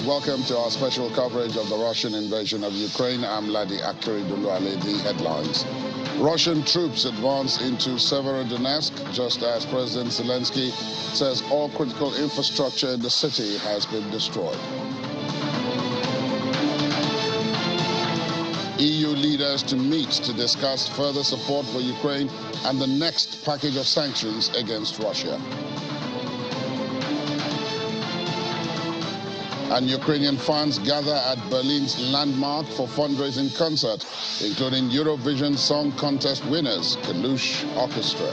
welcome to our special coverage of the Russian invasion of Ukraine. I'm Ladi Akiriduluale. The headlines. Russian troops advance into Severodonetsk, just as President Zelensky says all critical infrastructure in the city has been destroyed. EU leaders to meet to discuss further support for Ukraine and the next package of sanctions against Russia. And Ukrainian fans gather at Berlin's landmark for fundraising concert, including Eurovision Song Contest winners, Kalush Orchestra.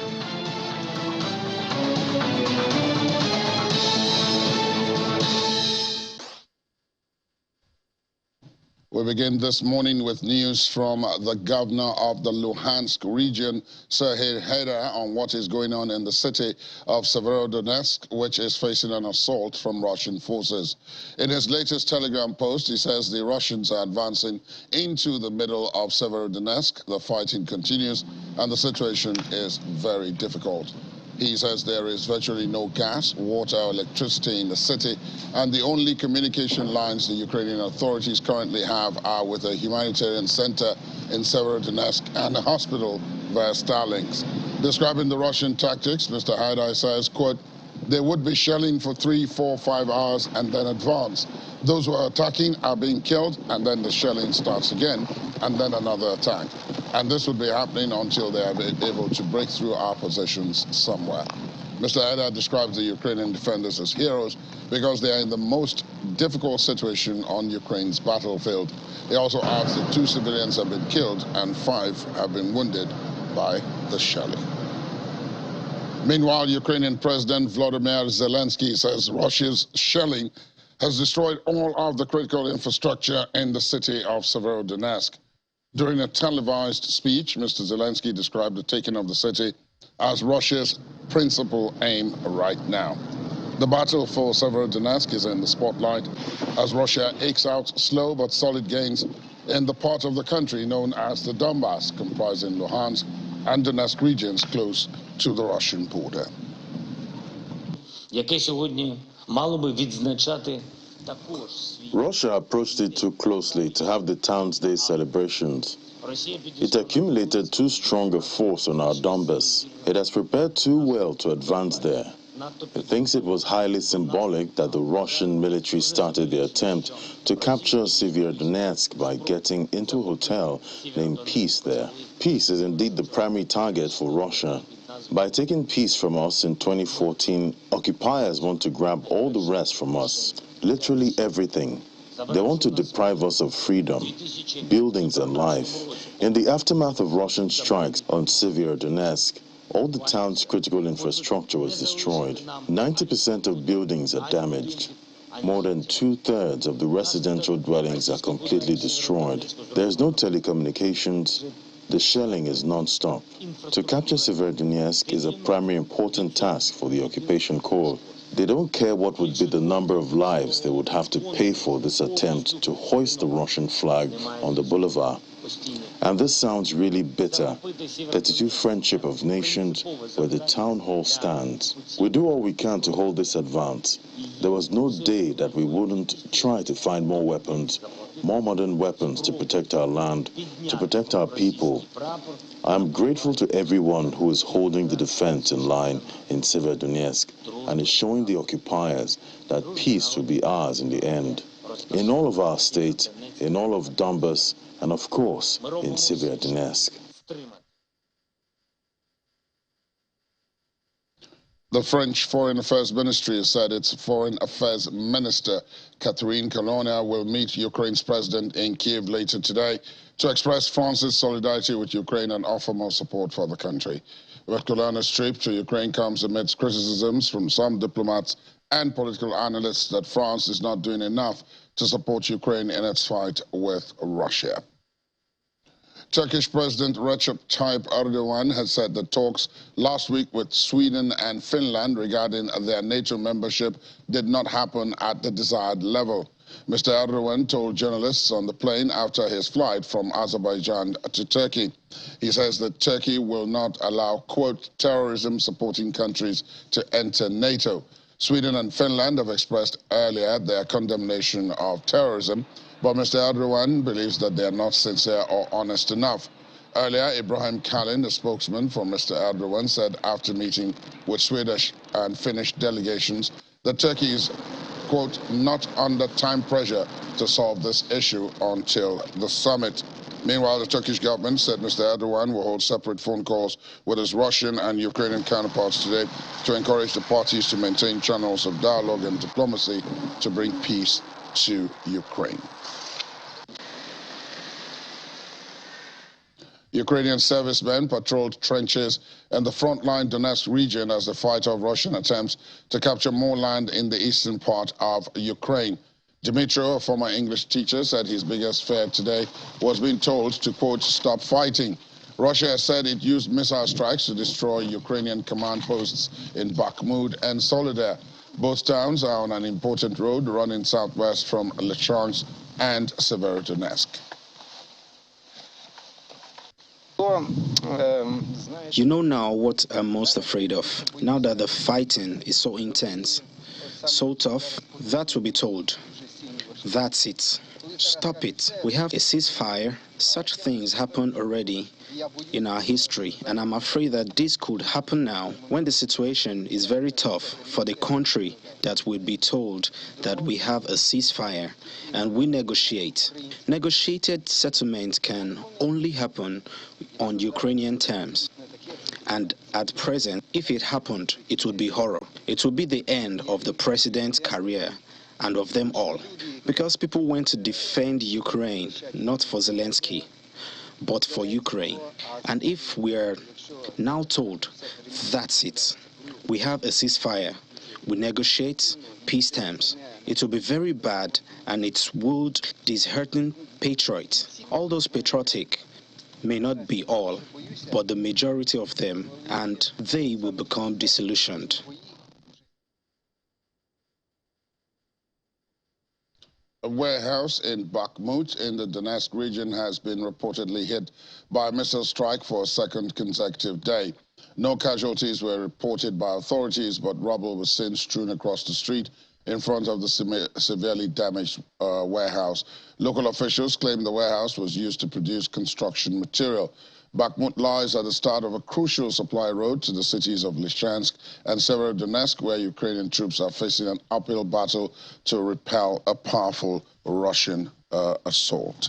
We begin this morning with news from the governor of the Luhansk region, Serhiy Haidai, on what is going on in the city of Severodonetsk, which is facing an assault from Russian forces. In his latest Telegram post, he says the Russians are advancing into the middle of Severodonetsk. The fighting continues, and the situation is very difficult. He says there is virtually no gas, water, or electricity in the city, and the only communication lines the Ukrainian authorities currently have are with a humanitarian center in Severodonetsk and a hospital via Starlinks. Describing the Russian tactics, Mr. Haidai says, quote, "They would be shelling for 3, 4, 5 hours and then advance. Those who are attacking are being killed, and then the shelling starts again, and then another attack. And this would be happening until they are able to break through our positions somewhere." Mr. Haidai describes the Ukrainian defenders as heroes because they are in the most difficult situation on Ukraine's battlefield. He also adds that 2 civilians have been killed and 5 have been wounded by the shelling. Meanwhile, Ukrainian President Volodymyr Zelensky says Russia's shelling has destroyed all of the critical infrastructure in the city of Severodonetsk. During a televised speech, Mr. Zelensky described the taking of the city as Russia's principal aim right now. The battle for Severodonetsk is in the spotlight as Russia ekes out slow but solid gains in the part of the country known as the Donbass, comprising Luhansk and Donetsk regions close to the Russian border. Russia approached it too closely to have the Town's Day celebrations. It accumulated too strong a force on our Donbass. It has prepared too well to advance there. It thinks it was highly symbolic that the Russian military started the attempt to capture Severodonetsk by getting into a hotel named Peace there. Peace is indeed the primary target for Russia. By taking peace from us in 2014, occupiers want to grab all the rest from us. Literally everything. They want to deprive us of freedom, buildings and life. In the aftermath of Russian strikes on Severodonetsk, all the town's critical infrastructure was destroyed. 90% of buildings are damaged. More than 2/3 of the residential dwellings are completely destroyed. There is no telecommunications. The shelling is non-stop. To capture Severodonetsk is a primary important task for the occupation corps. They don't care what would be the number of lives they would have to pay for this attempt to hoist the Russian flag on the boulevard. And this sounds really bitter. 32 Friendship of Nations, where the town hall stands. We do all we can to hold this advance. There was no day that we wouldn't try to find more weapons, more modern weapons to protect our land, to protect our people. I'm grateful to everyone who is holding the defense in line in Severodonetsk and is showing the occupiers that peace will be ours in the end. In all of our states, in all of Donbass, and of course, in Severodonetsk. The French Foreign Affairs Ministry has said its Foreign Affairs Minister, Catherine Colonna, will meet Ukraine's president in Kiev later today to express France's solidarity with Ukraine and offer more support for the country. But Colonna's trip to Ukraine comes amidst criticisms from some diplomats and political analysts that France is not doing enough to support Ukraine in its fight with Russia. Turkish President Recep Tayyip Erdogan has said that talks last week with Sweden and Finland regarding their NATO membership did not happen at the desired level. Mr. Erdogan told journalists on the plane after his flight from Azerbaijan to Turkey. He says that Turkey will not allow, quote, terrorism-supporting countries to enter NATO. Sweden and Finland have expressed earlier their condemnation of terrorism, but Mr. Erdogan believes that they are not sincere or honest enough. Earlier, Ibrahim Kalin, the spokesman for Mr. Erdogan, said after meeting with Swedish and Finnish delegations that Turkey is, quote, not under time pressure to solve this issue until the summit. Meanwhile, the Turkish government said Mr. Erdogan will hold separate phone calls with his Russian and Ukrainian counterparts today to encourage the parties to maintain channels of dialogue and diplomacy to bring peace to Ukraine. Ukrainian servicemen patrolled trenches in the frontline Donetsk region as the fight of Russian attempts to capture more land in the eastern part of Ukraine. Dmytro, a former English teacher, said his biggest fear today was being told to, quote, stop fighting. Russia has said it used missile strikes to destroy Ukrainian command posts in Bakhmut and Soledar. Both towns are on an important road running southwest from Lysychansk and Severodonetsk. You know now what I'm most afraid of. Now that the fighting is so intense, so tough, that will be told. That's it. Stop it. We have a ceasefire. Such things happened already in our history, and I'm afraid that this could happen now when the situation is very tough for the country that will be told that we have a ceasefire and we negotiate. Negotiated settlement can only happen on Ukrainian terms. And at present, if it happened, it would be horror. It would be the end of the president's career and of them all. Because people went to defend Ukraine, not for Zelensky, but for Ukraine. And if we're now told that's it, we have a ceasefire, we negotiate peace terms, it will be very bad and it would dishearten patriots. All those patriotic may not be all, but the majority of them, and they will become disillusioned. A warehouse in Bakhmut in the Donetsk region has been reportedly hit by a missile strike for a second consecutive day. No casualties were reported by authorities, but rubble was seen strewn across the street in front of the severely damaged warehouse. Local officials claim the warehouse was used to produce construction material. Bakhmut lies at the start of a crucial supply road to the cities of Lysychansk and Severodonetsk, where Ukrainian troops are facing an uphill battle to repel a powerful Russian assault.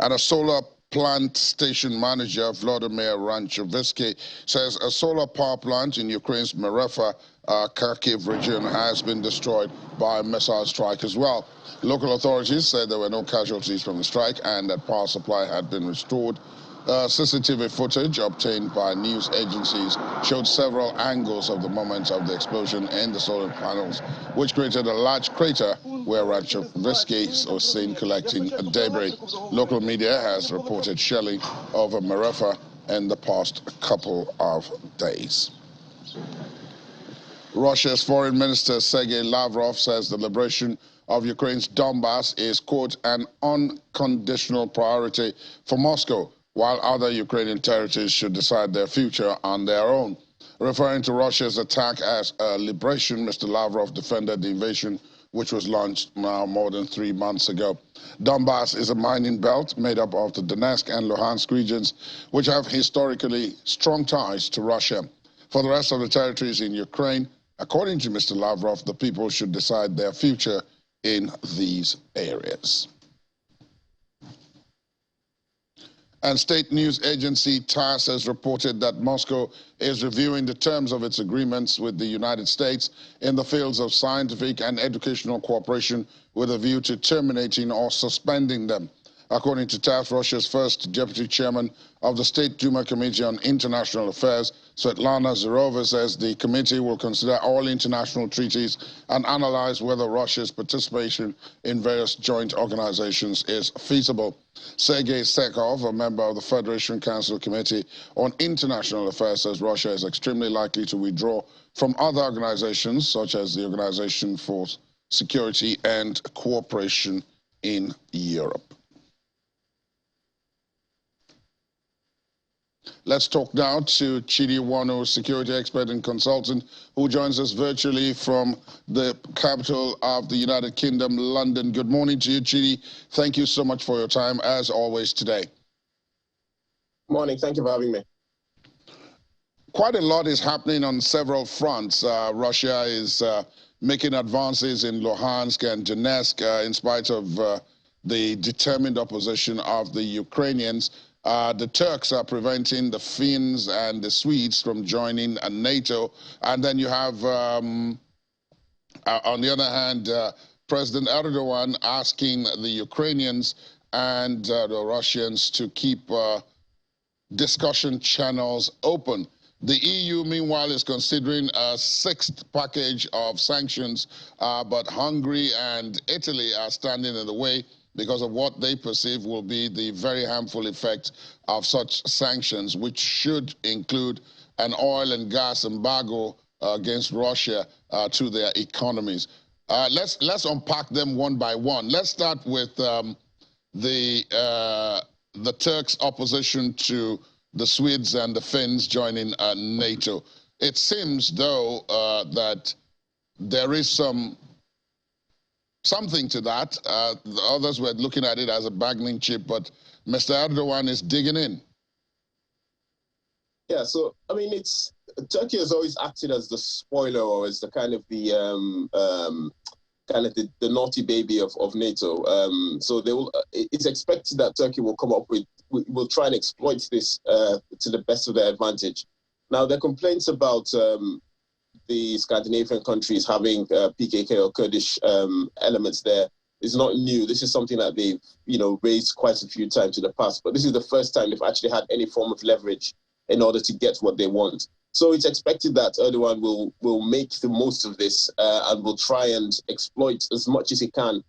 And a solar plant station manager, Vladimir Ranchovsky, says a solar power plant in Ukraine's Merefa, Kharkiv region has been destroyed by a missile strike as well. Local authorities said there were no casualties from the strike and that power supply had been restored. CCTV footage obtained by news agencies showed several angles of the moment of the explosion in the solar panels, which created a large crater where Ranchovsky was seen collecting debris. Local media has reported shelling over Merefa in the past couple of days. Russia's Foreign Minister Sergei Lavrov says the liberation of Ukraine's Donbass is, quote, an unconditional priority for Moscow, while other Ukrainian territories should decide their future on their own. Referring to Russia's attack as a liberation, Mr. Lavrov defended the invasion, which was launched now more than 3 months ago. Donbass is a mining belt made up of the Donetsk and Luhansk regions, which have historically strong ties to Russia. For the rest of the territories in Ukraine, according to Mr. Lavrov, the people should decide their future in these areas. And state news agency TASS has reported that Moscow is reviewing the terms of its agreements with the United States in the fields of scientific and educational cooperation with a view to terminating or suspending them. According to TASS, Russia's first deputy chairman of the State Duma Committee on International Affairs, Svetlana Zhirova, says the committee will consider all international treaties and analyze whether Russia's participation in various joint organizations is feasible. Sergei Sekov, a member of the Federation Council Committee on International Affairs, says Russia is extremely likely to withdraw from other organizations, such as the Organization for Security and Cooperation in Europe. Let's talk now to Chidi Wano, security expert and consultant, who joins us virtually from the capital of the United Kingdom, London. Good morning to you, Chidi. Thank you so much for your time, as always, today. Morning. Thank you for having me. Quite a lot is happening on several fronts. Russia is making advances in Luhansk and Donetsk in spite of the determined opposition of the Ukrainians. The Turks are preventing the Finns and the Swedes from joining NATO. And then you have, on the other hand, President Erdogan asking the Ukrainians and the Russians to keep discussion channels open. The EU, meanwhile, is considering a sixth package of sanctions, but Hungary and Italy are standing in the way because of what they perceive will be the very harmful effect of such sanctions, which should include an oil and gas embargo against Russia to their economies. Let's unpack them one by one. Let's start with the Turks' opposition to the Swedes and the Finns joining NATO. It seems, though, that there is something to that. The others were looking at it as a bargaining chip, but Mr. Erdogan is digging in. Yeah, so I mean, Turkey has always acted as the spoiler, or as the kind of the naughty baby of NATO. So they will. It's expected that Turkey will come up will try and exploit this to the best of their advantage. Now, the complaints about the Scandinavian countries having PKK or Kurdish elements there is not new. This is something that they've raised quite a few times in the past, but this is the first time they've actually had any form of leverage in order to get what they want. So it's expected that Erdogan will make the most of this and will try and exploit as much as he can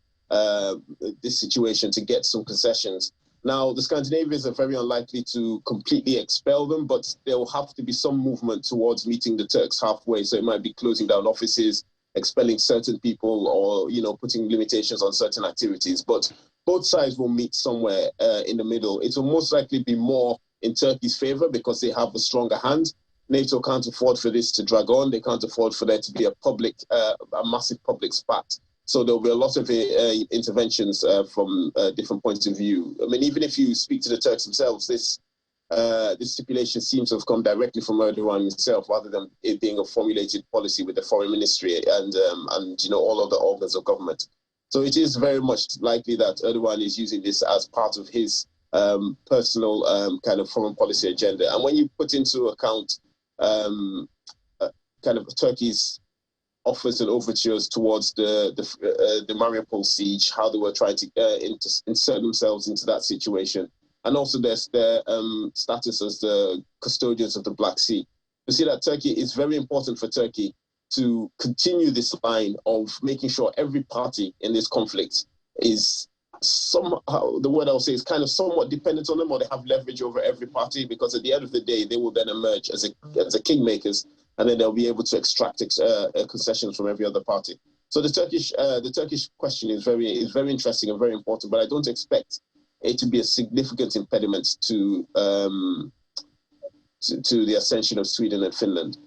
this situation to get some concessions. Now, the Scandinavians are very unlikely to completely expel them, but there will have to be some movement towards meeting the Turks halfway. So it might be closing down offices, expelling certain people, or putting limitations on certain activities. But both sides will meet somewhere in the middle. It will most likely be more in Turkey's favor because they have a stronger hand. NATO can't afford for this to drag on. They can't afford for there to be a massive public spat. So there'll be a lot of interventions from different points of view. I mean, even if you speak to the Turks themselves, this stipulation seems to have come directly from Erdogan himself, rather than it being a formulated policy with the foreign ministry and all other organs of government. So it is very much likely that Erdogan is using this as part of his personal kind of foreign policy agenda. And when you put into account kind of Turkey's offers and overtures towards the Mariupol siege, how they were trying to insert themselves into that situation, and also their status as the custodians of the Black Sea. You see that Turkey is very important for Turkey to continue this line of making sure every party in this conflict is somehow, the word I'll say is kind of somewhat dependent on them, or they have leverage over every party, because at the end of the day, they will then emerge as the kingmakers, and then they'll be able to extract concessions from every other party. So the Turkish question is very interesting and very important, but I don't expect it to be a significant impediment to the ascension of Sweden and Finland.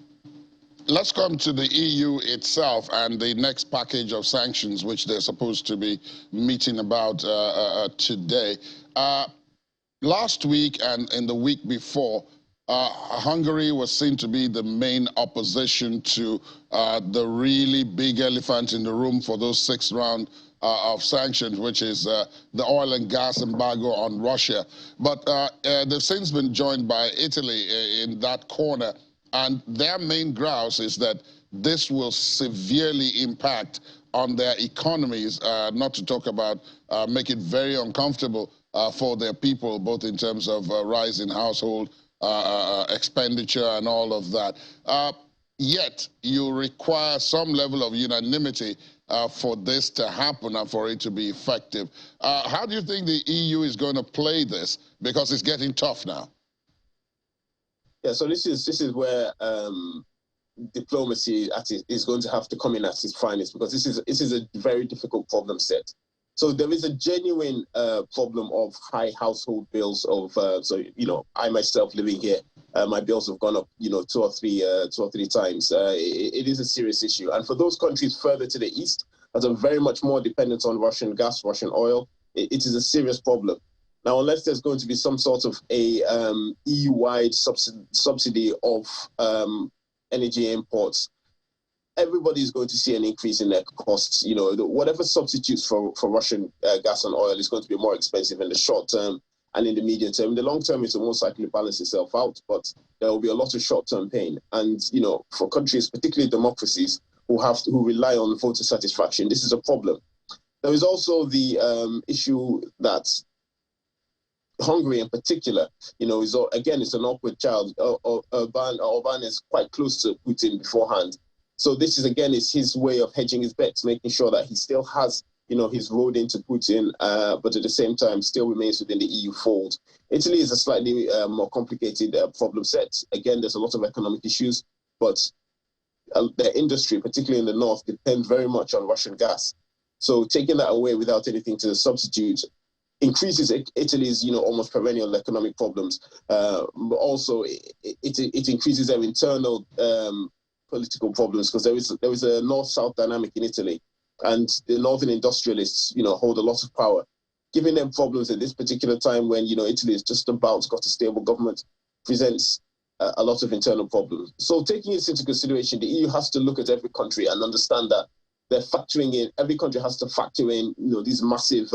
Let's come to the EU itself and the next package of sanctions, which they're supposed to be meeting about today. Last week and in the week before, Hungary was seen to be the main opposition to the really big elephant in the room for those sixth round of sanctions, which is the oil and gas embargo on Russia. But they've since been joined by Italy in that corner. And their main grouse is that this will severely impact on their economies, not to talk about make it very uncomfortable for their people, both in terms of rise in household expenditure and all of that. Yet, you require some level of unanimity for this to happen and for it to be effective. How do you think the EU is going to play this? Because it's getting tough now. Yeah, so this is where diplomacy is going to have to come in at its finest, because this is a very difficult problem set. So there is a genuine problem of high household bills of, I myself living here, My bills have gone up, two or three times. It is a serious issue. And for those countries further to the east that are very much more dependent on Russian gas, Russian oil, it is a serious problem. Now, unless there's going to be some sort of a EU-wide subsidy of energy imports, everybody's going to see an increase in their costs. Whatever substitutes for Russian gas and oil is going to be more expensive in the short term and in the medium term. In the long term, it will most likely balance itself out, but there will be a lot of short-term pain. And, for countries, particularly democracies, who rely on voter satisfaction, this is a problem. There is also the issue that Hungary in particular, it's an awkward child. Orban is quite close to Putin beforehand. So this is his way of hedging his bets, making sure that he still has, his road into Putin, but at the same time still remains within the EU fold. Italy is a slightly more complicated problem set. Again, there's a lot of economic issues, but their industry, particularly in the north, depends very much on Russian gas. So taking that away without anything to substitute increases Italy's, almost perennial economic problems. But also, it increases their internal political problems, because there is a north-south dynamic in Italy, and the northern industrialists, hold a lot of power. Giving them problems at this particular time when, Italy has just about got a stable government presents a lot of internal problems. So taking this into consideration, the EU has to look at every country and understand that they're factoring in, every country has to factor in, these massive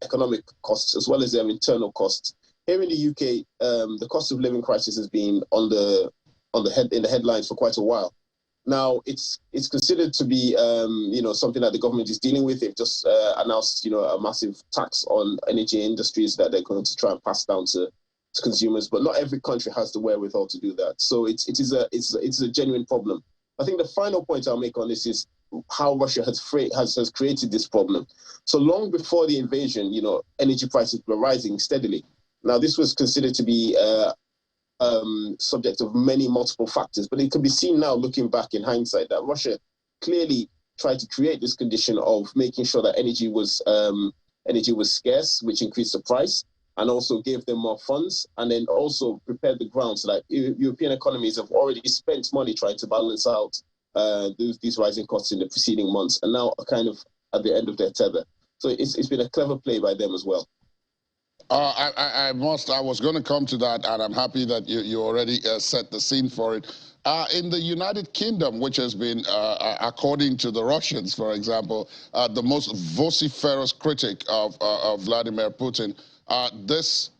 economic costs as well as their internal costs. Here in the UK, the cost of living crisis has been in the headlines for quite a while. Now, it's considered to be, something that the government is dealing with. They've just announced, a massive tax on energy industries that they're going to try and pass down to consumers. But not every country has the wherewithal to do that. So it's a genuine problem. I think the final point I'll make on this is how Russia has created this problem. So long before the invasion, energy prices were rising steadily. Now, this was considered to be subject of multiple factors, but it can be seen now, looking back in hindsight, that Russia clearly tried to create this condition of making sure that energy was scarce, which increased the price, and also gave them more funds, and then also prepared the ground so that European economies have already spent money trying to balance out these rising costs in the preceding months, and now are kind of at the end of their tether. So it's been a clever play by them as well. I was going to come to that, and I'm happy that you already set the scene for it. In the United Kingdom, which has been, according to the Russians, for example, the most vociferous critic of Vladimir Putin, this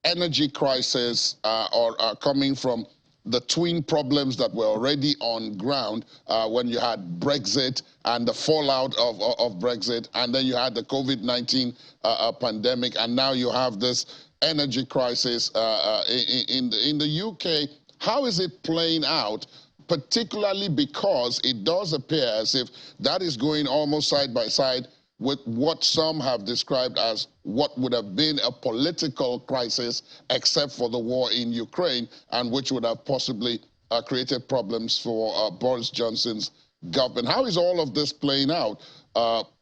energy crisis are coming from the twin problems that were already on ground when you had Brexit and the fallout of Brexit, and then you had the COVID-19 pandemic, and now you have this energy crisis in the UK. How is it playing out, particularly because it does appear as if that is going almost side by side with what some have described as what would have been a political crisis, except for the war in Ukraine, and which would have possibly created problems for Boris Johnson's government. How is all of this playing out,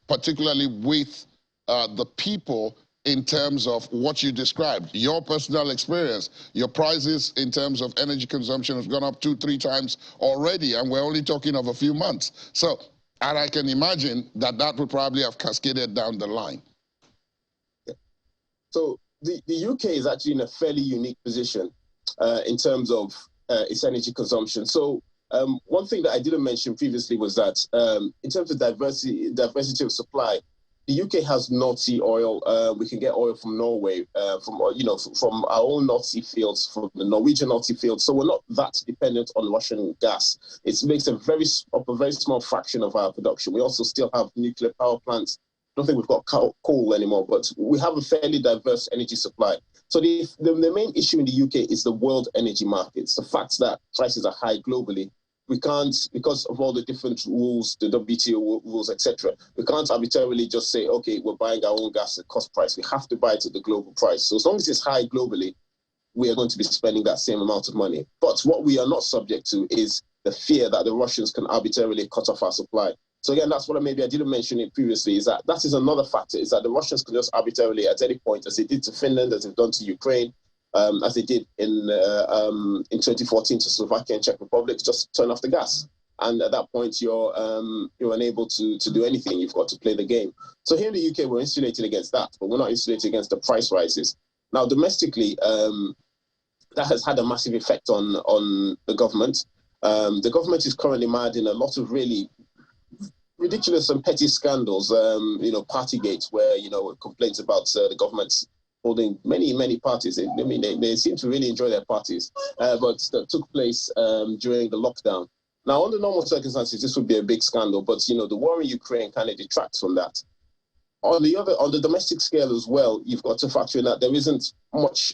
particularly with the people, in terms of what you described, your personal experience? Your prices in terms of energy consumption have gone up 2-3 times already, and we're only talking of a few months. So, and I can imagine that would probably have cascaded down the line. So the UK is actually in a fairly unique position in terms of its energy consumption. So one thing that I didn't mention previously was that in terms of diversity of supply, the UK has North Sea oil. We can get oil from Norway, from our own North Sea fields, from the Norwegian North Sea fields. So we're not that dependent on Russian gas. It makes a very small fraction of our production. We also still have nuclear power plants. I don't think we've got coal anymore, but we have a fairly diverse energy supply. So the main issue in the UK is the world energy markets. The fact that prices are high globally. We can't, because of all the different rules, the WTO rules, etc., we can't arbitrarily just say, okay, we're buying our own gas at cost price. We have to buy it at the global price. So as long as it's high globally, we are going to be spending that same amount of money. But what we are not subject to is the fear that the Russians can arbitrarily cut off our supply. So again, that's what maybe I didn't mention it previously, is that is another factor, is that the Russians can just arbitrarily at any point, as they did to Finland, as they've done to Ukraine, as they did in 2014 to Slovakia and Czech Republic, just turn off the gas. And at that point, you're unable to do anything. You've got to play the game. So here in the UK, we're insulated against that, but we're not insulated against the price rises. Now, domestically, that has had a massive effect on the government. The government is currently mad in a lot of really ridiculous and petty scandals, Partygate, where, complaints about the government's holding many parties. They seem to really enjoy their parties, but that took place during the lockdown. Now, under normal circumstances, this would be a big scandal, but, the war in Ukraine kind of detracts from that. On the domestic scale as well, you've got to factor in that there isn't much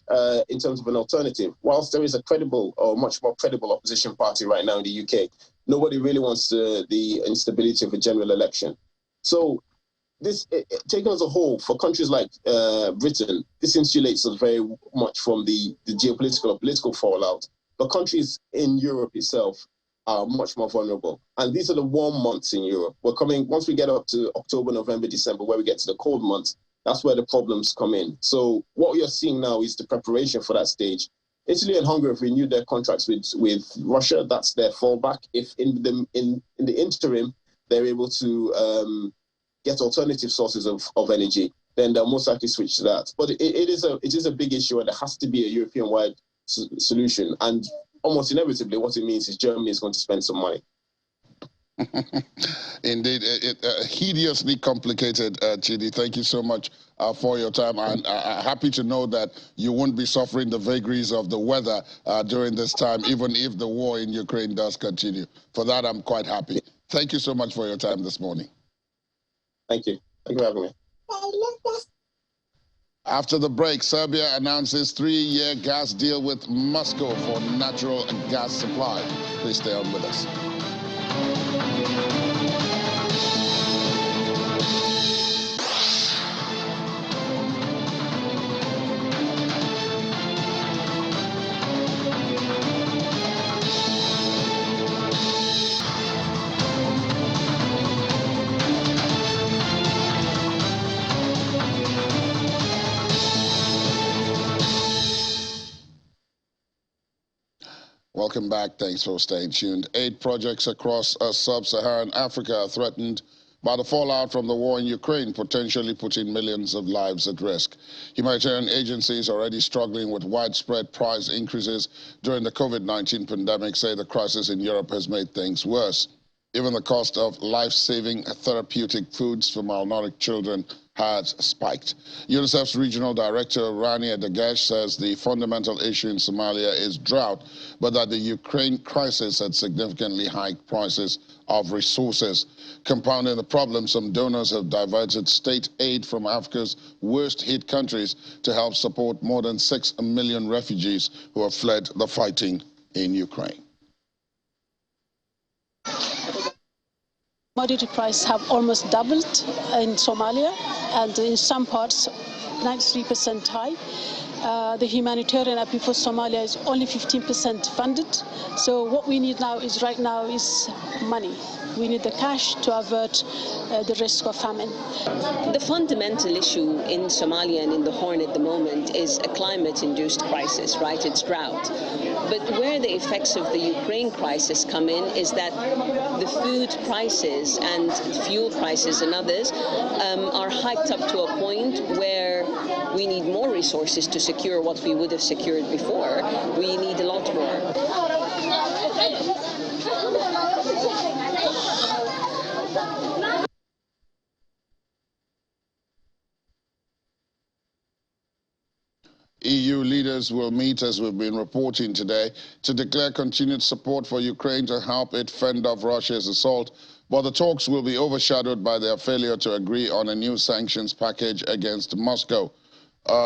in terms of an alternative. Whilst there is a credible or much more credible opposition party right now in the UK, nobody really wants the instability of a general election. So this, taken as a whole, for countries like Britain, this insulates us very much from the geopolitical or political fallout. But countries in Europe itself are much more vulnerable. And these are the warm months in Europe. Once we get up to October, November, December, where we get to the cold months, that's where the problems come in. So what you're seeing now is the preparation for that stage. Italy and Hungary have renewed their contracts with Russia. That's their fallback. If in the interim, they're able to get alternative sources of energy, then they'll most likely switch to that. But it is a big issue, and there has to be a European-wide solution. And almost inevitably, what it means is Germany is going to spend some money. Indeed, hideously complicated, Chidi. Thank you so much for your time. I'm happy to know that you won't be suffering the vagaries of the weather during this time, even if the war in Ukraine does continue. For that, I'm quite happy. Thank you so much for your time this morning. Thank you. Thank you for having me. After the break, Serbia announces 3-year gas deal with Moscow for natural gas supply. Please stay on with us. Welcome back. Thanks for staying tuned. 8 projects across sub-Saharan Africa are threatened by the fallout from the war in Ukraine, potentially putting millions of lives at risk. Humanitarian agencies already struggling with widespread price increases during the COVID-19 pandemic say the crisis in Europe has made things worse. Even the cost of life-saving therapeutic foods for malnourished children has spiked. UNICEF's regional director, Rania Dagesh, says the fundamental issue in Somalia is drought, but that the Ukraine crisis had significantly hiked prices of resources. Compounding the problem, some donors have diverted state aid from Africa's worst-hit countries to help support more than 6 million refugees who have fled the fighting in Ukraine. Commodity prices have almost doubled in Somalia, and in some parts 93% high. The humanitarian appeal for Somalia is only 15% funded. So what we need now is money. We need the cash to avert the risk of famine. The fundamental issue in Somalia and in the Horn at the moment is a climate-induced crisis, right? It's drought. But where the effects of the Ukraine crisis come in is that the food prices and fuel prices and others are hiked up to a point where we need more resources to secure what we would have secured before. We need a lot more. EU leaders will meet, as we've been reporting today, to declare continued support for Ukraine to help it fend off Russia's assault. But the talks will be overshadowed by their failure to agree on a new sanctions package against Moscow.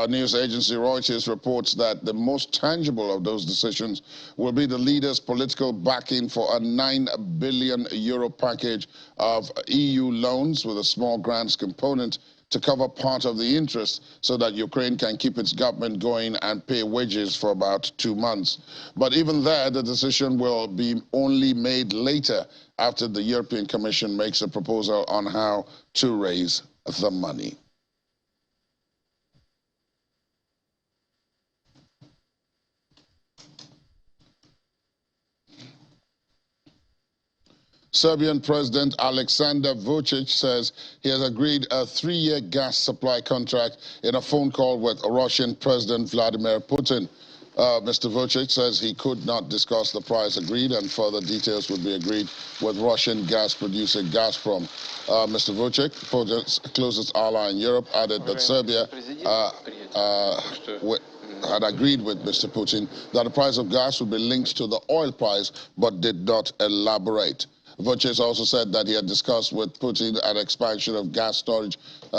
News agency Reuters reports that the most tangible of those decisions will be the leaders' political backing for a €9 billion package of EU loans with a small grants component to cover part of the interest so that Ukraine can keep its government going and pay wages for about 2 months. But even there, the decision will be only made later after the European Commission makes a proposal on how to raise the money. Serbian President Alexander Vucic says he has agreed a 3-year gas supply contract in a phone call with Russian President Vladimir Putin. Mr. Vucic says he could not discuss the price agreed and further details would be agreed with Russian gas producer Gazprom. Mr. Vucic, Putin's closest ally in Europe, added that Serbia had agreed with Mr. Putin that the price of gas would be linked to the oil price, but did not elaborate. Vucic also said that he had discussed with Putin an expansion of gas storage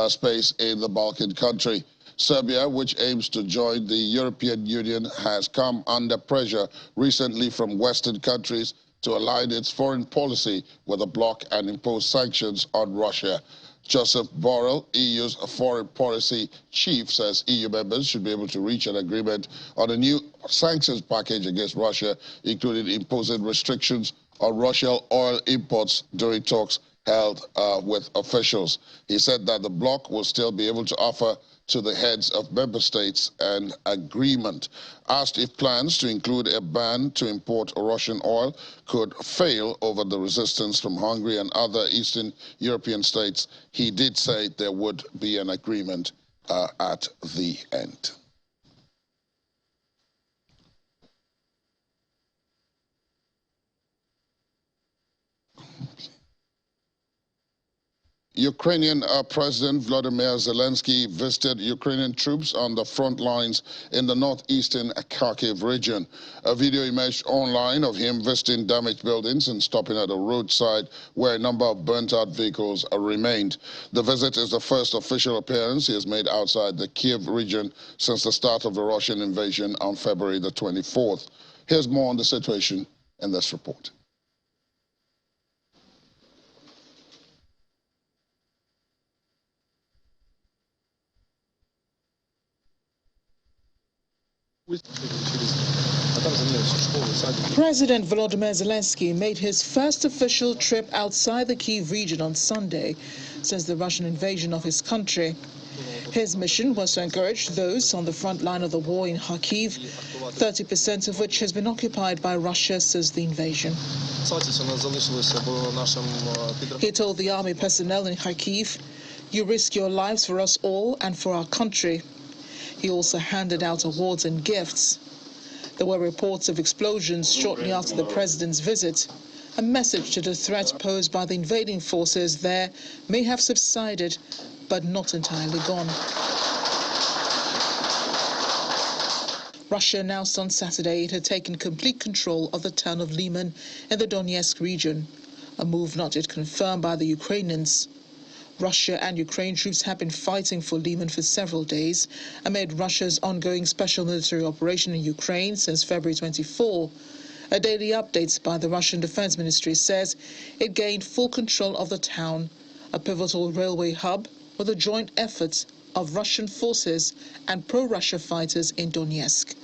space in the Balkan country. Serbia, which aims to join the European Union, has come under pressure recently from Western countries to align its foreign policy with the bloc and impose sanctions on Russia. Joseph Borrell, EU's foreign policy chief, says EU members should be able to reach an agreement on a new sanctions package against Russia, including imposing restrictions on Russian oil imports during talks held with officials. He said that the bloc will still be able to offer to the heads of member states an agreement. Asked if plans to include a ban to import Russian oil could fail over the resistance from Hungary and other Eastern European states, he did say there would be an agreement at the end. Ukrainian President Volodymyr Zelensky visited Ukrainian troops on the front lines in the northeastern Kharkiv region. A video emerged online of him visiting damaged buildings and stopping at a roadside where a number of burnt-out vehicles remained. The visit is the first official appearance he has made outside the Kiev region since the start of the Russian invasion on February the 24th. Here's more on the situation in this report. President Volodymyr Zelensky made his first official trip outside the Kyiv region on Sunday since the Russian invasion of his country. His mission was to encourage those on the front line of the war in Kharkiv, 30% of which has been occupied by Russia since the invasion. He told the army personnel in Kharkiv, "You risk your lives for us all and for our country." He also handed out awards and gifts. There were reports of explosions shortly after the president's visit. A message to the threat posed by the invading forces there may have subsided, but not entirely gone. Russia announced on Saturday it had taken complete control of the town of Lyman in the Donetsk region, a move not yet confirmed by the Ukrainians. Russia and Ukraine troops have been fighting for Lyman for several days amid Russia's ongoing special military operation in Ukraine since February 24. A daily update by the Russian Defense Ministry says it gained full control of the town, a pivotal railway hub with a joint effort of Russian forces and pro-Russia fighters in Donetsk.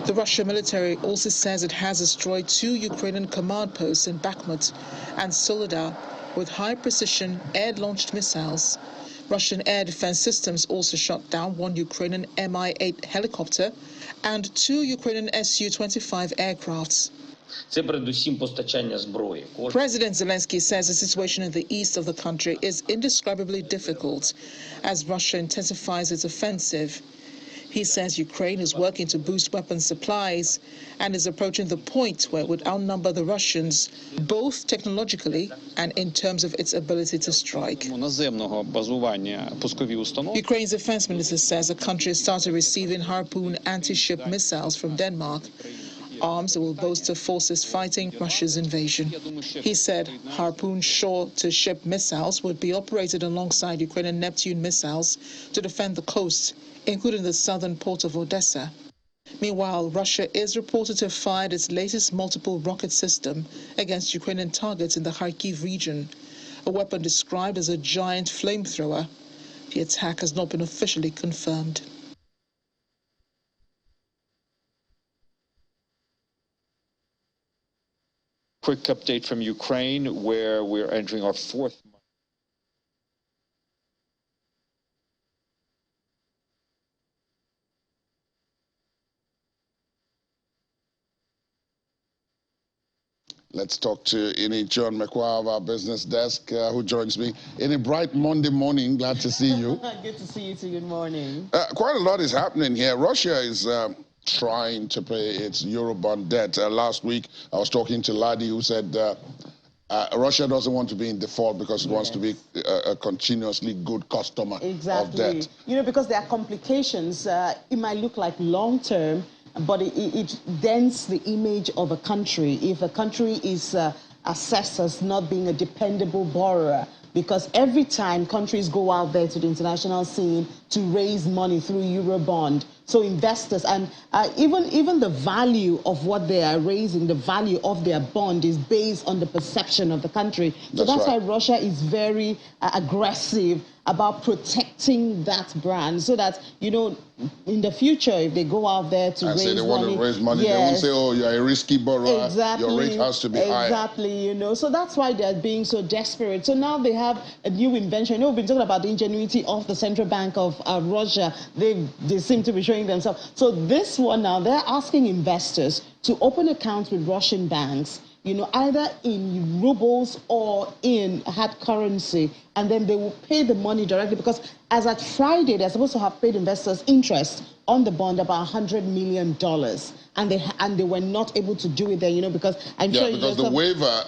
The Russian military also says it has destroyed 2 Ukrainian command posts in Bakhmut and Soledar with high-precision air-launched missiles. Russian air defense systems also shot down 1 Ukrainian Mi-8 helicopter and 2 Ukrainian Su-25 aircrafts. President Zelensky says the situation in the east of the country is indescribably difficult as Russia intensifies its offensive. He says Ukraine is working to boost weapon supplies and is approaching the point where it would outnumber the Russians, both technologically and in terms of its ability to strike. Ukraine's defense minister says the country has started receiving Harpoon anti-ship missiles from Denmark, arms that will bolster forces fighting Russia's invasion. He said Harpoon shore-to-ship missiles would be operated alongside Ukrainian Neptune missiles to defend the coast, including the southern port of Odessa. Meanwhile, Russia is reported to have fired its latest multiple rocket system against Ukrainian targets in the Kharkiv region, a weapon described as a giant flamethrower. The attack has not been officially confirmed. Quick update from Ukraine, where we're entering our 4th month. Let's talk to Ini John McQuarrie of our business desk, who joins me. Ini, bright Monday morning, glad to see you. Good to see you too, good morning. Quite a lot is happening here. Russia is trying to pay its Eurobond debt. Last week, I was talking to Ladi, who said Russia doesn't want to be in default because it wants to be a continuously good customer of debt. You know, because there are complications. It might look like long-term, but it dents the image of a country. If a country is assessed as not being a dependable borrower, because every time countries go out there to the international scene to raise money through Eurobond, so investors and even the value of what they are raising, the value of their bond is based on the perception of the country. So that's why Russia is very aggressive about protecting that brand, so that, you know, in the future, if they go out there to raise money, they want to raise money, they won't say, oh, you're a risky borrower, your rate has to be higher. Exactly, you know, so that's why they're being so desperate. So now they have a new invention. You know, we've been talking about the ingenuity of the Central Bank of Russia. They seem to be showing themselves. So this one now, they're asking investors to open accounts with Russian banks, you know, either in rubles or in hard currency, and then they will pay the money directly, because as at Friday, they're supposed to have paid investors interest on the bond about $100 million, and they were not able to do it there, you know, because I'm sure because the waiver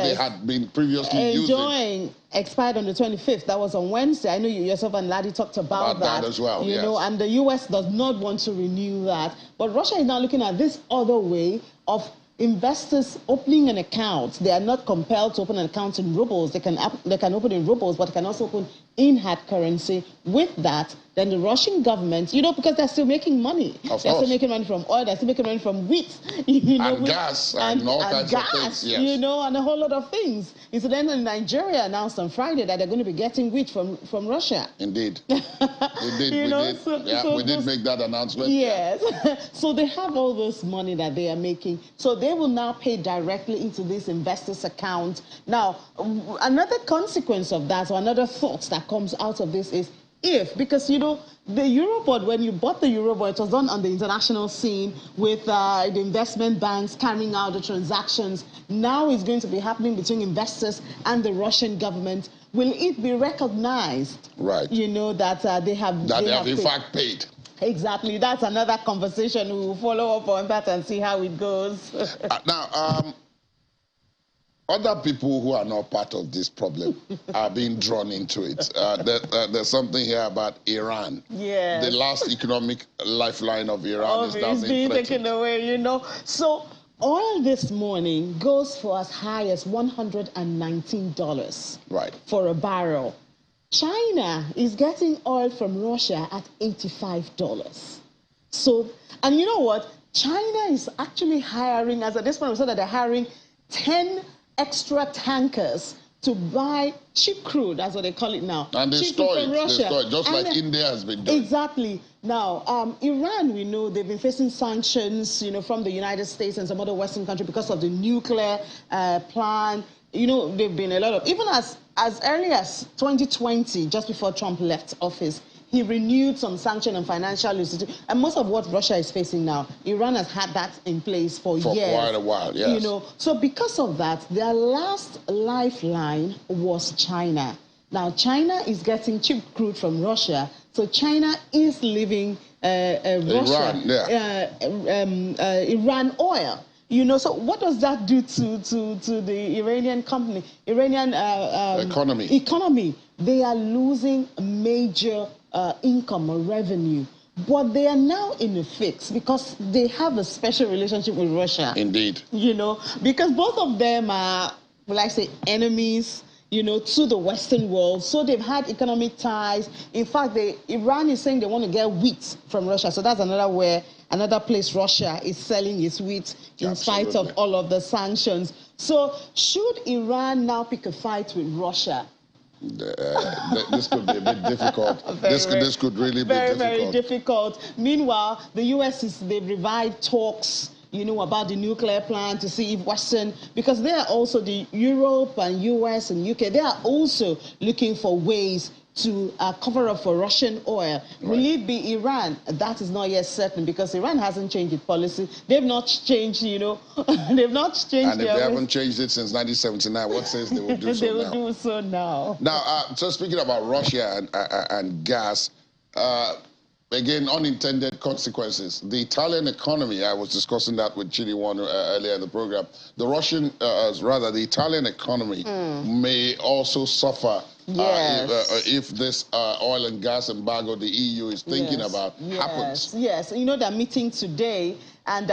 they had been previously using expired on the 25th. That was on Wednesday. I know you yourself and Ladi talked about that as well. You know, and the U.S. does not want to renew that, but Russia is now looking at this other way of investors opening an account. They are not compelled to open an account in rubles. They can open in rubles, but they can also open in hard currency. With that, then the Russian government, you know, because they're still making money. They're still making money from oil. They're still making money from wheat, you know, and gas and all kinds of things. Yes. You know, and a whole lot of things. Incidentally, Nigeria announced on Friday that they're going to be getting wheat from Russia. Indeed. We did make that announcement. Yes. So they have all this money that they are making. So they will now pay directly into this investors' account. Now, another consequence of that, or another thought that comes out of this is, because, you know, the Eurobond, when you bought the Eurobond, it was done on the international scene with the investment banks carrying out the transactions. Now it's going to be happening between investors and the Russian government. Will it be recognized? Right. You know, that they have in fact paid. Exactly. That's another conversation. We will follow up on that and see how it goes. Now, other people who are not part of this problem are being drawn into it. There's something here about Iran. Yeah. The last economic lifeline of Iran is now being taken away, you know. So oil this morning goes for as high as $119 for a barrel. China is getting oil from Russia at $85. So, and you know what? China is actually hiring, as at this point we said that they're hiring 10 extra tankers to buy cheap crude, that's what they call it now. And they store it, just like India has been doing. Exactly. Now, Iran, we know they've been facing sanctions, you know, from the United States and some other Western countries because of the nuclear plan. You know, there've been a lot of, even as early as 2020, just before Trump left office, he renewed some sanction and financial institutions. And most of what Russia is facing now, Iran has had that in place for years. For quite a while, yes. You know, so because of that, their last lifeline was China. Now, China is getting cheap crude from Russia, so China is leaving Russia, Iran oil. You know, so what does that do to the Iranian economy? They are losing major income or revenue. But they are now in a fix because they have a special relationship with Russia. Indeed. You know, because both of them are, will I say, enemies, you know, to the Western world. So they've had economic ties. In fact, Iran is saying they want to get wheat from Russia. So that's another place Russia is selling its wheat in spite of all of the sanctions. So should Iran now pick a fight with Russia? This could be a bit difficult. This could really be difficult. Very difficult. Meanwhile, the U.S. they've revived talks, you know, about the nuclear plan to see if Western, because they are also, the Europe and U.S. and UK, they are also looking for ways, to cover up for Russian oil. Right. Will it be Iran? That is not yet certain because Iran hasn't changed its policy. They've not changed, you know, they've not changed. And if they haven't changed it since 1979, what says they will do so now? They will do so now. Now, so speaking about Russia and gas, again, unintended consequences. The Italian economy, I was discussing that with Chidi One earlier in the program. The the Italian economy may also suffer if this oil and gas embargo the EU is thinking about happens. Yes, you know, they're meeting today, and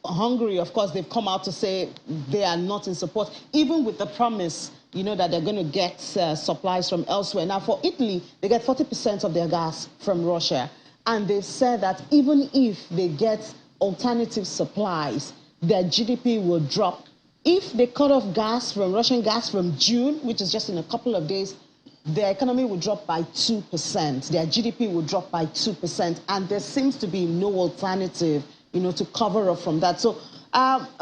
Hungary, of course, they've come out to say they are not in support, even with the promise, you know, that they're going to get supplies from elsewhere. Now, for Italy, they get 40% of their gas from Russia. And they've said that even if they get alternative supplies, their GDP will drop. If they cut off gas from Russian gas from June, which is just in a couple of days, their economy will drop by 2%. Their GDP will drop by 2%. And there seems to be no alternative, you know, to cover up from that. So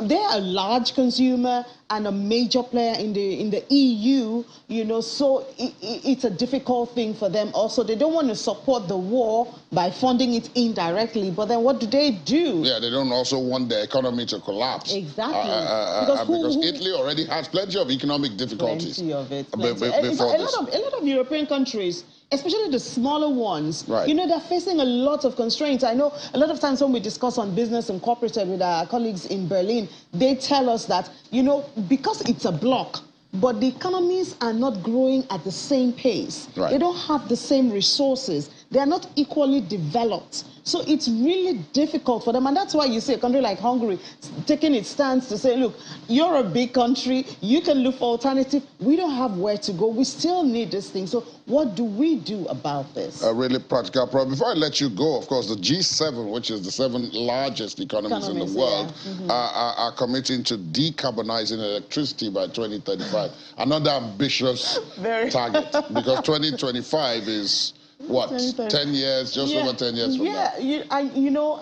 they're a large consumer and a major player in the EU, you know, so it's a difficult thing for them. Also, they don't want to support the war by funding it indirectly, but then what do? Yeah, they don't also want the economy to collapse. Exactly. Because Italy already has plenty of economic difficulties. Plenty of it. A lot of European countries, especially the smaller ones, right, you know, they're facing a lot of constraints. I know a lot of times when we discuss on Business Incorporated with our colleagues in Berlin, they tell us that, you know, because it's a bloc, but the economies are not growing at the same pace. Right. They don't have the same resources. They are not equally developed. So it's really difficult for them. And that's why you see a country like Hungary taking its stance to say, look, you're a big country. You can look for alternative. We don't have where to go. We still need this thing. So what do we do about this? A really practical problem. Before I let you go, of course, the G7, which is the 7 largest economies in the world, are committing to decarbonizing electricity by 2035. Another ambitious target, because 2025 is... what, 10 years, just over 10 years from now? You know,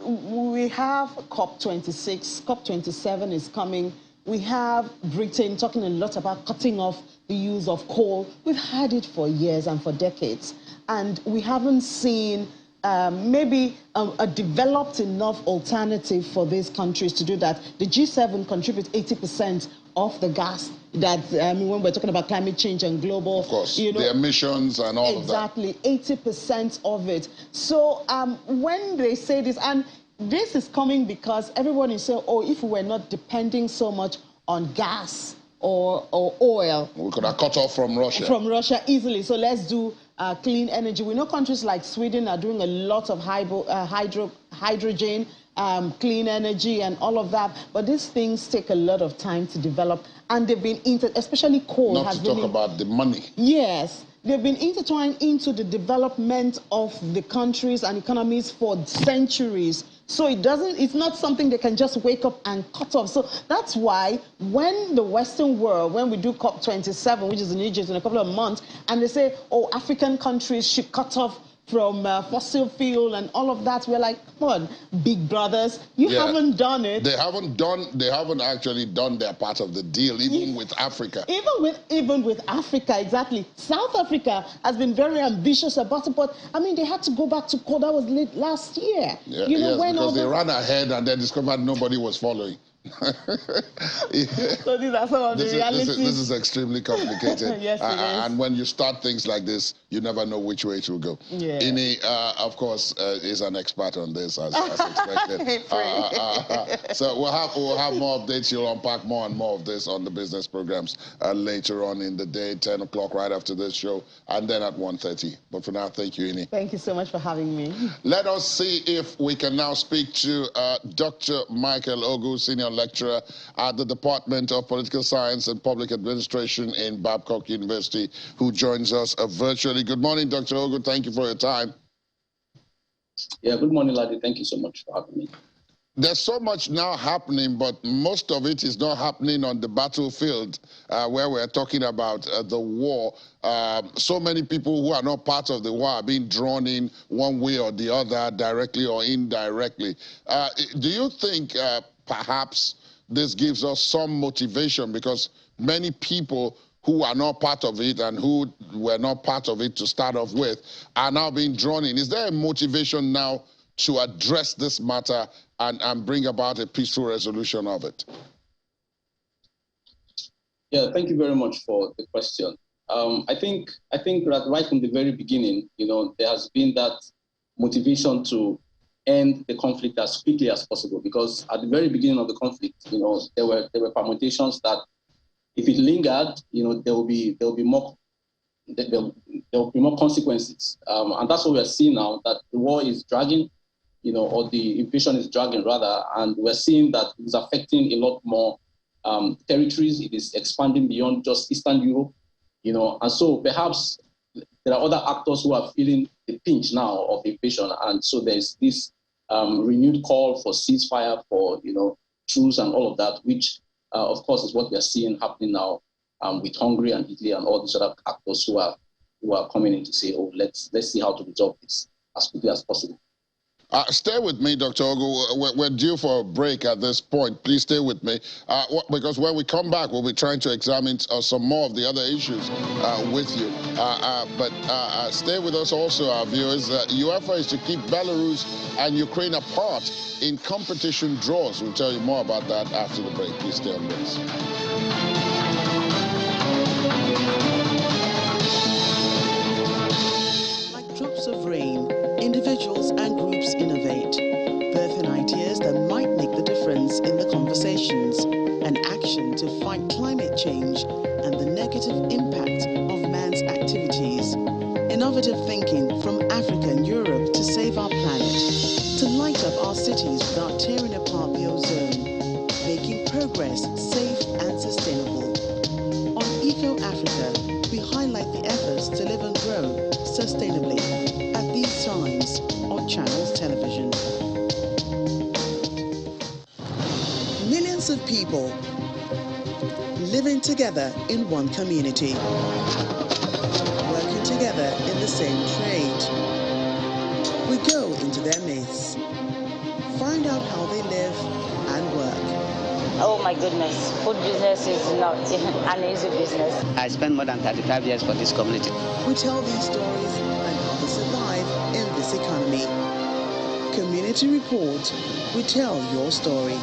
we have COP26, COP27 is coming. We have Britain talking a lot about cutting off the use of coal. We've had it for years and for decades, and we haven't seen maybe a developed enough alternative for these countries to do that. The G7 contributes 80% of the gas that, when we're talking about climate change and global, of course, you know, the emissions and all of that. Exactly, 80% of it. So when they say this, and this is coming because everyone is saying, oh, if we were not depending so much on gas or oil, we could have cut off from Russia. From Russia easily. So let's do clean energy. We know countries like Sweden are doing a lot of hydrogen, clean energy and all of that. But these things take a lot of time to develop. And they've been, especially coal. Not to talk about the money. Yes. They've been intertwined into the development of the countries and economies for centuries. So it's not something they can just wake up and cut off. So that's why when the Western world, when we do COP27, which is in Egypt in a couple of months, and they say, oh, African countries should cut off from fossil fuel and all of that, we're like, come on, big brothers, you haven't done it. They haven't actually done their part of the deal, even with Africa. Even with Africa, exactly. South Africa has been very ambitious about it, but I mean, they had to go back to coal. That was late last year. Yeah, because they ran ahead and then discovered nobody was following. So these are some of the realities. This is extremely complicated. Yes, it is. And when you start things like this, you never know which way it will go. Yeah. Ini, of course, is an expert on this, as expected. So we'll have more updates. You'll unpack more and more of this on the business programs later on in the day, 10 o'clock right after this show, and then at 1:30. But for now, thank you, Ini. Thank you so much for having me. Let us see if we can now speak to Dr. Michael Ogu, Senior Lecturer at the Department of Political Science and Public Administration in Babcock University, who joins us virtually. Good morning, Dr. Ogu. Thank you for your time. Yeah, good morning, Ladi. Thank you so much for having me. There's so much now happening, but most of it is not happening on the battlefield where we're talking about the war. So many people who are not part of the war are being drawn in one way or the other, directly or indirectly. Do you think perhaps this gives us some motivation, because many people who are not part of it and who were not part of it to start off with are now being drawn in. Is there a motivation now to address this matter and bring about a peaceful resolution of it? Yeah, thank you very much for the question. I think that right from the very beginning, there has been that motivation to end the conflict as quickly as possible, because at the very beginning of the conflict, there were permutations that if it lingered, there will be more consequences, and that's what we are seeing now, that the war is dragging, or the invasion is dragging rather, and we're seeing that it's affecting a lot more territories. It is expanding beyond just Eastern Europe, and so perhaps there are other actors who are feeling the pinch now of the invasion, and so there's this renewed call for ceasefire, for truce and all of that, which of course is what we are seeing happening now with Hungary and Italy and all these other actors who are coming in to say, oh, let's see how to resolve this as quickly as possible. Stay with me, Dr. Ogu. We're due for a break at this point. Please stay with me, because when we come back, we'll be trying to examine some more of the other issues with you. But stay with us also, our viewers. UEFA is to keep Belarus and Ukraine apart in competition draws. We'll tell you more about that after the break. Please stay on this. Like drops of rain, individuals and groups innovate, birthing ideas that might make the difference in the conversations and action to fight climate change and the negative impact of man's activities. Innovative thinking from Africa and Europe to save our planet, to light up our cities without tearing apart the ozone, making progress safe and sustainable. On Eco Africa, we highlight the efforts to live and grow sustainably at these times on Channels Television. Millions of people living together in one community, working together in the same trade. We go into their midst, find out how they live and work. Oh my goodness, food business is not an easy business. I spent more than 35 years for this community. We tell these stories and how to survive in this economy. Community Report, we tell your story.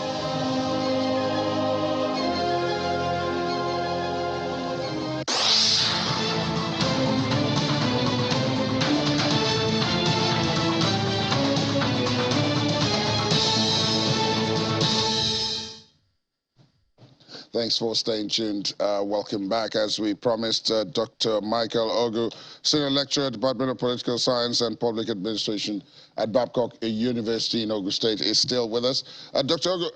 Thanks for staying tuned. Welcome back. As we promised, Dr. Michael Ogu, Senior Lecturer, Department of Political Science and Public Administration at Babcock University in Ogun State, is still with us. Dr. Ogu,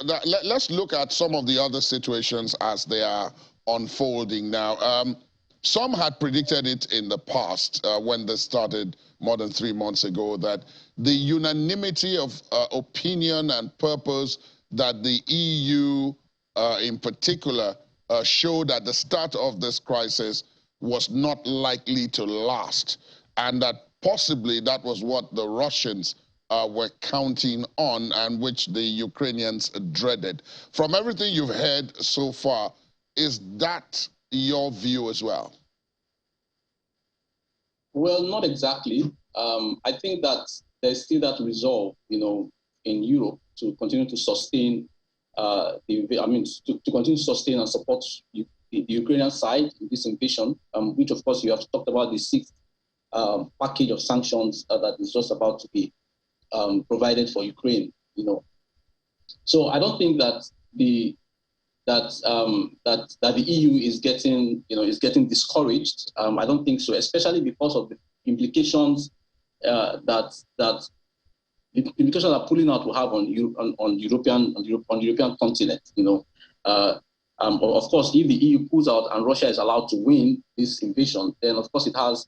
let's look at some of the other situations as they are unfolding now. Some had predicted it in the past when this started more than 3 months ago, that the unanimity of opinion and purpose that the EU in particular showed at the start of this crisis was not likely to last, and that possibly that was what the Russians were counting on and which the Ukrainians dreaded. From everything you've heard so far, is that your view as well? Well, not exactly. I think that there's still that resolve, in Europe to continue to sustain to continue to sustain and support the Ukrainian side in this invasion, which of course you have talked about the 6th package of sanctions that is just about to be provided for Ukraine. So I don't think that the EU is getting discouraged. I don't think so, especially because of the implications that the implications that pulling out will have on the European continent. Of course, if the EU pulls out and Russia is allowed to win this invasion, then of course it has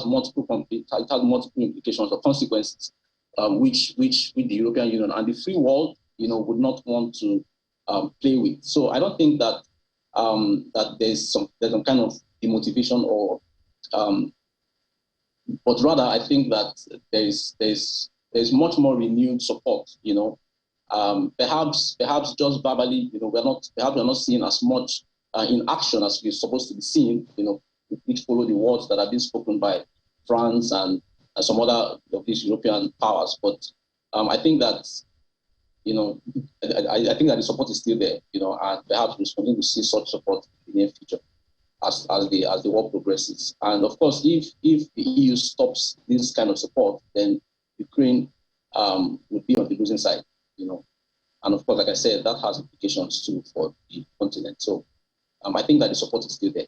multiple implications or consequences, which with the European Union and the free world, would not want to play with. So I don't think that that there's some kind of demotivation or, but rather I think that there's much more renewed support. Perhaps just verbally, we're not seeing as much in action as we're supposed to be seen, which follow the words that have been spoken by France and some other of these European powers. But I think that, I think that the support is still there, and perhaps we're going to see such support in the near future as the war progresses. And of course, if the EU stops this kind of support, then Ukraine would be on the losing side, And of course, like I said, that has implications too for the continent. So I think that the support is still there.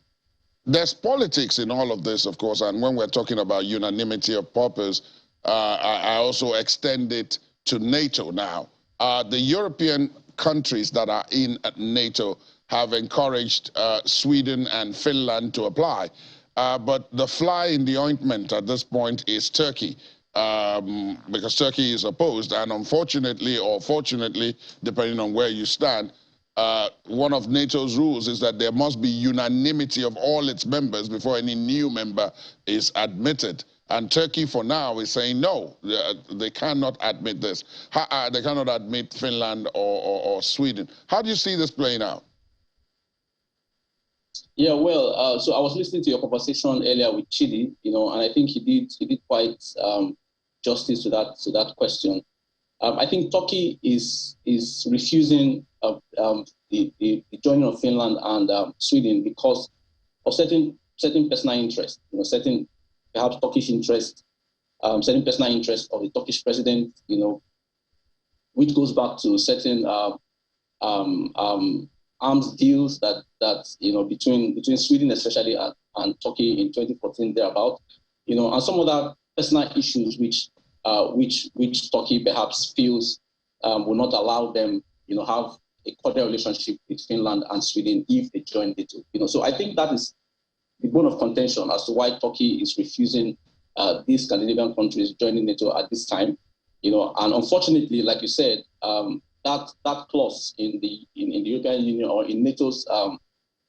There's politics in all of this, of course, and when we're talking about unanimity of purpose, I also extend it to NATO now. The European countries that are in NATO have encouraged Sweden and Finland to apply. But the fly in the ointment at this point is Turkey, because Turkey is opposed. And unfortunately, or fortunately, depending on where you stand, one of NATO's rules is that there must be unanimity of all its members before any new member is admitted. And Turkey, for now, is saying no, they cannot admit this. They cannot admit Finland or Sweden. How do you see this playing out? Yeah, well, so I was listening to your conversation earlier with Chidi, and I think he did quite justice to that question. I think Turkey is refusing the joining of Finland and Sweden because of certain personal interests, certain perhaps Turkish interest, certain personal interest of the Turkish president, which goes back to certain arms deals that between Sweden especially and Turkey in 2014 thereabout, and some other personal issues which Turkey perhaps feels will not allow them, have a cordial relationship with Finland and Sweden if they join NATO. So I think that is the bone of contention as to why Turkey is refusing these Scandinavian countries joining NATO at this time. And unfortunately, like you said, that clause in the European Union or in NATO's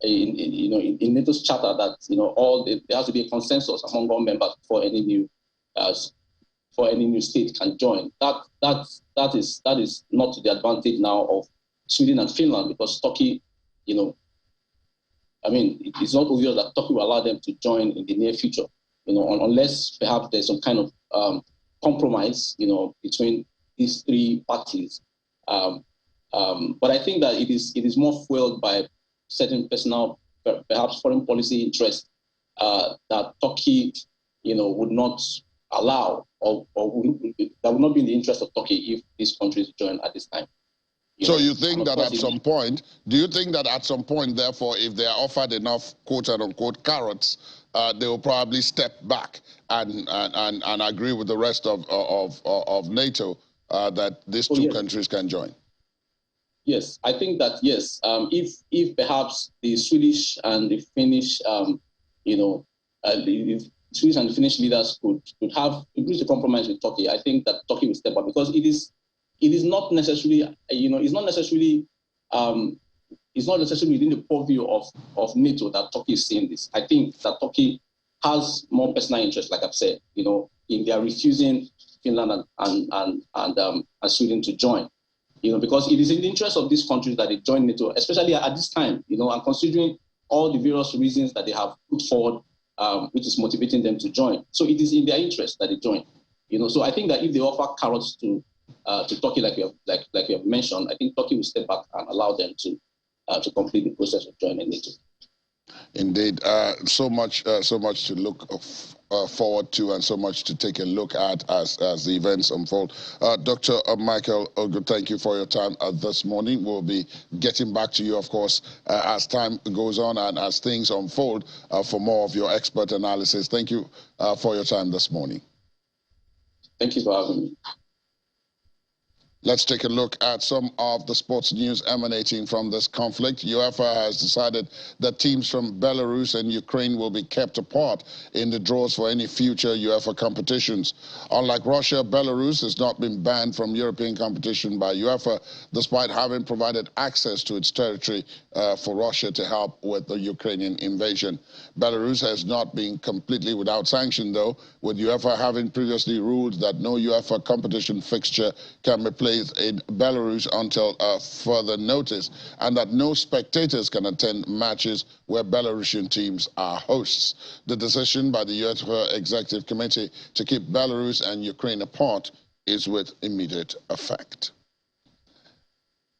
in NATO's charter that there has to be a consensus among all members for any new state can join. That is not to the advantage now of Sweden and Finland, because Turkey, it's not obvious that Turkey will allow them to join in the near future, unless perhaps there's some kind of compromise, between these three parties. But I think that it is more fueled by certain personal, perhaps foreign policy interests that Turkey, would not allow or that would not be in the interest of Turkey if these countries join at this time. So you think that at some point, do you think that at some point, therefore, if they are offered enough quote-unquote carrots, they will probably step back and agree with the rest of NATO that these two countries can join? Yes, I think that, yes. If perhaps the Swedish and the Finnish, if Swedish and the Finnish leaders could reach a compromise with Turkey, I think that Turkey will step up, because it is not necessarily, it's not necessarily within the purview of NATO that Turkey is seeing this. I think that Turkey has more personal interest, like I've said, in their refusing Finland and Sweden to join, because it is in the interest of these countries that they join NATO, especially at this time, and considering all the various reasons that they have put forward, which is motivating them to join. So it is in their interest that they join, So I think that if they offer carrots to Turkey, like you have mentioned, I think Turkey will step back and allow them to complete the process of joining NATO. Indeed, so much to look forward to, and so much to take a look at as the events unfold. Dr. Michael Ogu, thank you for your time this morning. We'll be getting back to you, of course, as time goes on and as things unfold for more of your expert analysis. Thank you for your time this morning. Thank you for having me. Let's take a look at some of the sports news emanating from this conflict. UEFA has decided that teams from Belarus and Ukraine will be kept apart in the draws for any future UEFA competitions. Unlike Russia, Belarus has not been banned from European competition by UEFA, despite having provided access to its territory for Russia to help with the Ukrainian invasion. Belarus has not been completely without sanction, though, with UEFA having previously ruled that no UEFA competition fixture can be played place in Belarus until further notice, and that no spectators can attend matches where Belarusian teams are hosts. The decision by the UEFA Executive Committee to keep Belarus and Ukraine apart is with immediate effect.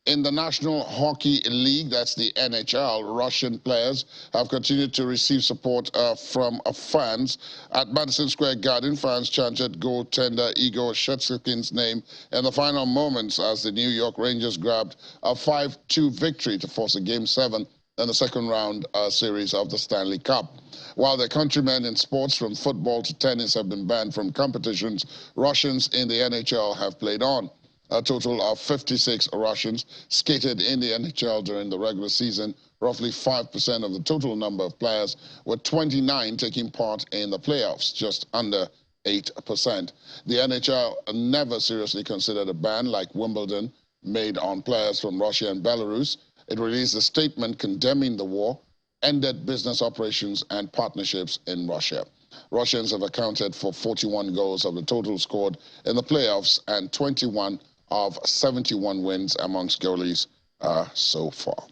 In the National Hockey League, that's the NHL, Russian players have continued to receive support from fans. At Madison Square Garden, fans chanted goaltender Igor Shesterkin's name in the final moments as the New York Rangers grabbed a 5-2 victory to force a Game 7 in the second round series of the Stanley Cup. While their countrymen in sports from football to tennis have been banned from competitions, Russians in the NHL have played on. A total of 56 Russians skated in the NHL during the regular season, roughly 5% of the total number of players, with 29 taking part in the playoffs, just under 8%. The NHL never seriously considered a ban like Wimbledon made on players from Russia and Belarus. It released a statement condemning the war, ended business operations and partnerships in Russia. Russians have accounted for 41 goals of the total scored in the playoffs and 21 of 71 wins amongst goalies so far.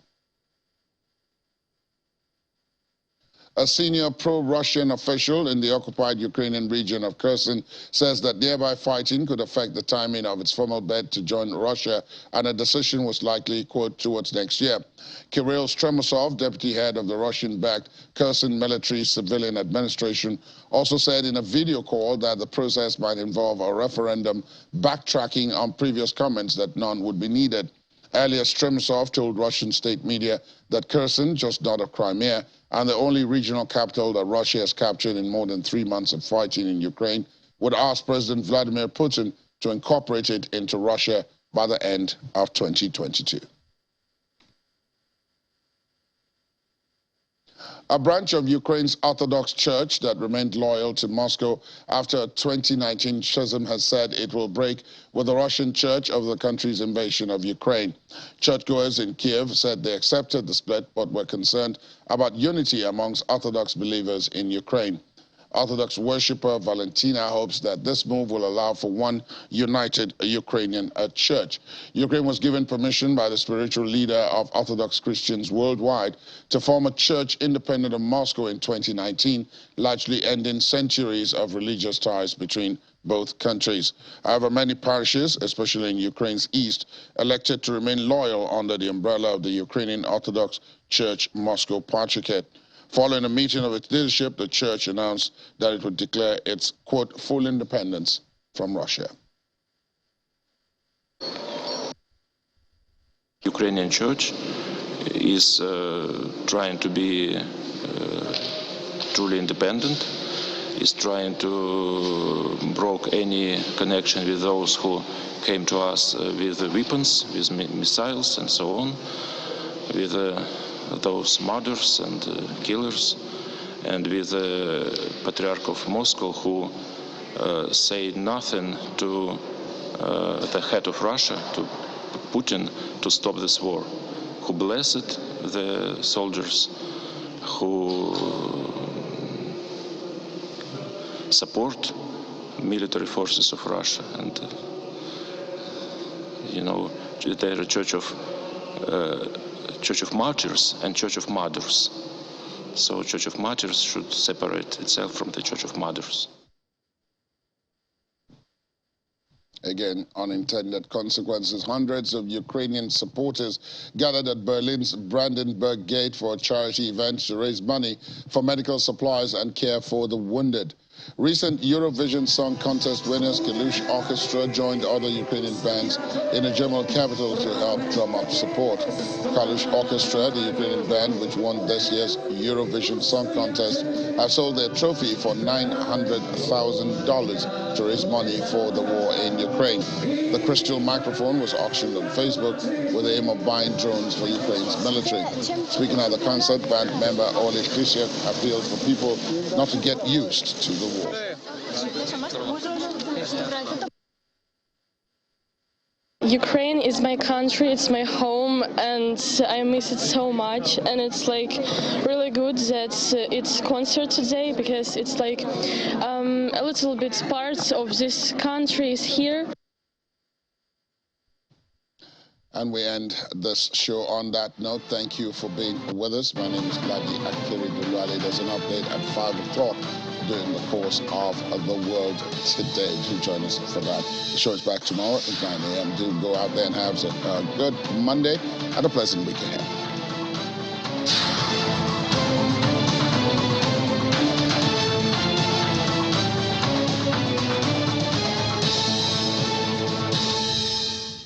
A senior pro-Russian official in the occupied Ukrainian region of Kherson says that nearby fighting could affect the timing of its formal bid to join Russia, and a decision was likely, quote, towards next year. Kirill Stremusov, deputy head of the Russian-backed Kherson Military Civilian Administration, also said in a video call that the process might involve a referendum, backtracking on previous comments that none would be needed. Earlier, Stremusov told Russian state media that Kherson, just north of Crimea, and the only regional capital that Russia has captured in more than 3 months of fighting in Ukraine, would ask President Vladimir Putin to incorporate it into Russia by the end of 2022. A branch of Ukraine's Orthodox Church that remained loyal to Moscow after a 2019 schism has said it will break with the Russian Church over the country's invasion of Ukraine. Churchgoers in Kiev said they accepted the split but were concerned about unity amongst Orthodox believers in Ukraine. Orthodox worshipper Valentina hopes that this move will allow for one united Ukrainian church. Ukraine was given permission by the spiritual leader of Orthodox Christians worldwide to form a church independent of Moscow in 2019, largely ending centuries of religious ties between both countries. However, many parishes, especially in Ukraine's east, elected to remain loyal under the umbrella of the Ukrainian Orthodox Church Moscow Patriarchate. Following a meeting of its leadership, the church announced that it would declare its, quote, full independence from Russia. Ukrainian church is trying to be truly independent, is trying to break any connection with those who came to us with weapons, with missiles and so on, with those murders and killers, and with the Patriarch of Moscow, who said nothing to the head of Russia, to Putin, to stop this war, who blessed the soldiers, who support military forces of Russia, and you know, they're a Church of Martyrs and Church of Mothers. So Church of Martyrs should separate itself from the Church of Mothers. Again, unintended consequences. Hundreds of Ukrainian supporters gathered at Berlin's Brandenburg Gate for a charity event to raise money for medical supplies and care for the wounded. Recent Eurovision Song Contest winners Kalush Orchestra joined other Ukrainian bands in the German capital to help drum up support. Kalush Orchestra, the Ukrainian band which won this year's Eurovision Song Contest, have sold their trophy for $900,000 to raise money for the war in Ukraine. The crystal microphone was auctioned on Facebook with the aim of buying drones for Ukraine's military. Speaking at the concert, band member Oleg Kryshev appealed for people not to get used to the war. Ukraine is my country, it's my home, and I miss it so much. And it's like really good that it's concert today, because it's like a little bit part of this country is here. And we end this show on that note. Thank you for being with us. My name is Gladi Akiri Duluale. There's an update at 5 o'clock during the course of the world today. Do join us for that. The show is back tomorrow at 9 a.m. Do go out there and have a good Monday and a pleasant week ahead.